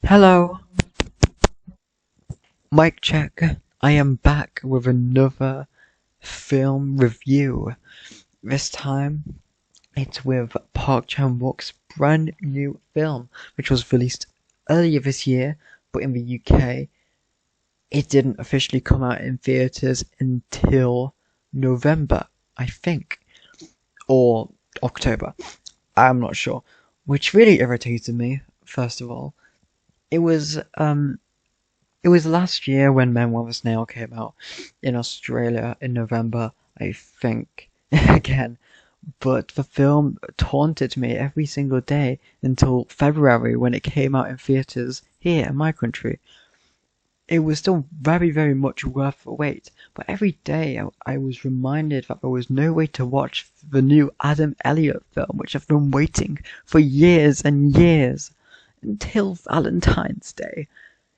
Hello, mic check. I am back with another film review. This time, it's with Park Chan-Wook's brand new film, which was released earlier this year, but in the UK, it didn't officially come out in theatres until November, I think, or October. I'm not sure, which really irritated me. First of all, it was It was last year when Memoir, the Snail came out in Australia in November, I think, again. But the film taunted me every single day until February when it came out in theatres here in my country. It was still very, very much worth the wait, but every day I was reminded that there was no way to watch the new Adam Elliott film, which I've been waiting for years and years until Valentine's Day.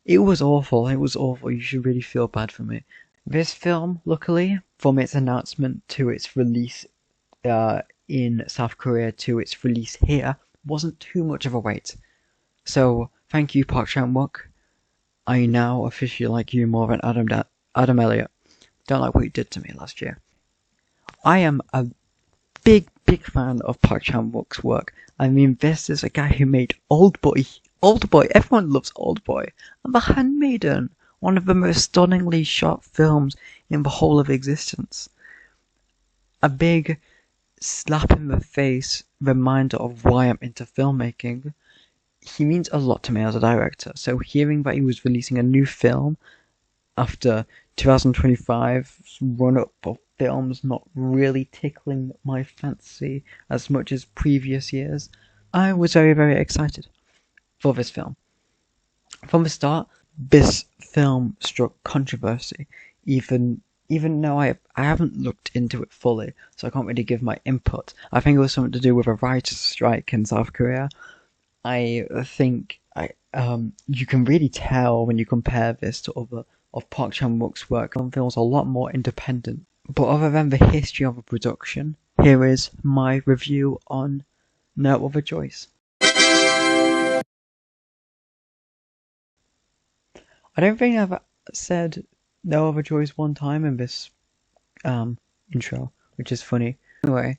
It was awful. It was awful. You should really feel bad for me. This film, luckily, from its announcement to its release in South Korea to its release here, wasn't too much of a wait. So, thank you, Park Chan-Wook. I now officially like you more than Adam Elliott. Don't like what you did to me last year. I am a big fan of Park Chan-Wook's work. I mean, this is a guy who made Oldboy. Oldboy, everyone loves Oldboy. And The Handmaiden, one of the most stunningly shot films in the whole of existence. A big slap in the face reminder of why I'm into filmmaking. He means a lot to me as a director, so hearing that he was releasing a new film after 2025's run-up of films not really tickling my fancy as much as previous years, I was very, very excited for this film. From the start, this film struck controversy, even though I haven't looked into it fully, so I can't really give my input. I think it was something to do with a writer's strike in South Korea. I think you can really tell when you compare this to other of Park Chan-Wook's work. Some films are a lot more independent. But other than the history of the production, here is my review on No Other Choice. I don't think I've said No Other Choice one time in this intro, which is funny. Anyway,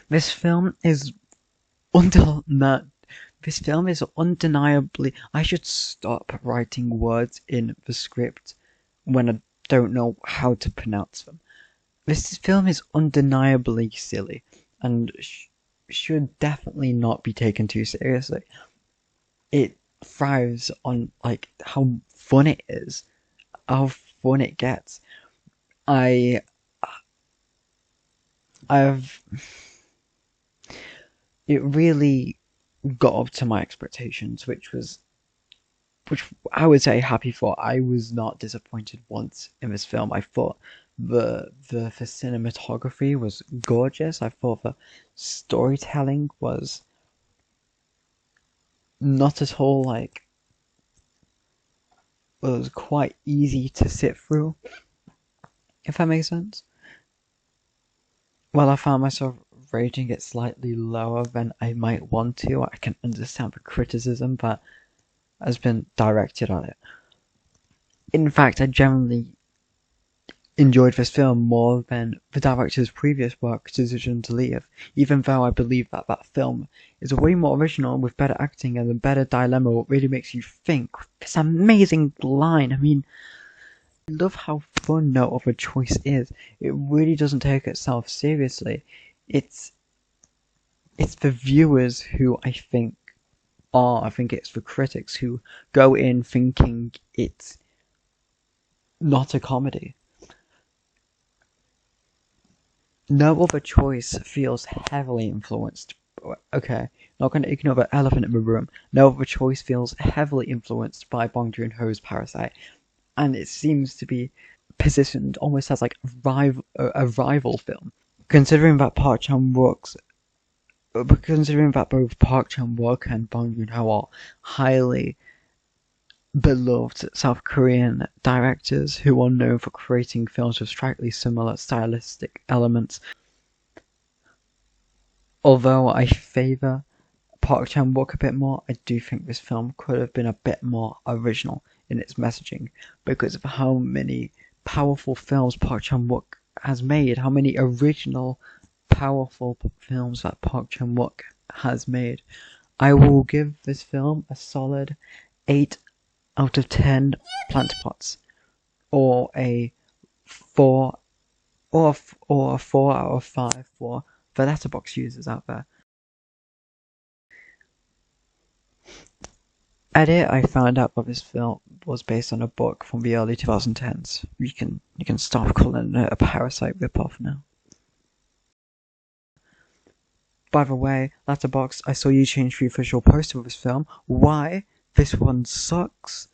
this film is undeniably. I should stop writing words in the script when I don't know how to pronounce them. This film is undeniably silly and should definitely not be taken too seriously. It thrives on how fun it is, how fun it gets. I've it really got up to my expectations, which I would say happy for. I was not disappointed once in this film. I thought the cinematography was gorgeous. I thought the storytelling was not at all was quite easy to sit through, if that makes sense. Well, I found myself rating it slightly lower than I might want to. I can understand the criticism that has been directed on it. In fact, I generally enjoyed this film more than the director's previous work, Decision to Leave, even though I believe that film is way more original with better acting and a better dilemma, what really makes you think. This amazing line, I mean, I love how fun No Other Choice is. It really doesn't take itself seriously. It's the viewers who I think it's the critics who go in thinking it's not a comedy. No Other Choice feels heavily influenced. Okay, not going to ignore the elephant in the room. No Other Choice feels heavily influenced by Bong Joon-ho's Parasite, and it seems to be positioned almost as a rival film. Considering that both Park Chan-Wook and Bong Joon-ho are highly beloved South Korean directors who are known for creating films with strikingly similar stylistic elements. Although I favour Park Chan-Wook a bit more, I do think this film could have been a bit more original in its messaging because of how many powerful films Park Chan-Wook has made, how many original, powerful films that Park Chan-Wook has made. I will give this film a solid 8 out of 10 plant pots, or a 4 or a 4 out of 5 for the letterbox users out there. At it, I found out that this film was based on a book from the early 2010s. You can stop calling it a Parasite ripoff now. By the way, Letterboxd, I saw you change the official poster of this film. Why? This one sucks.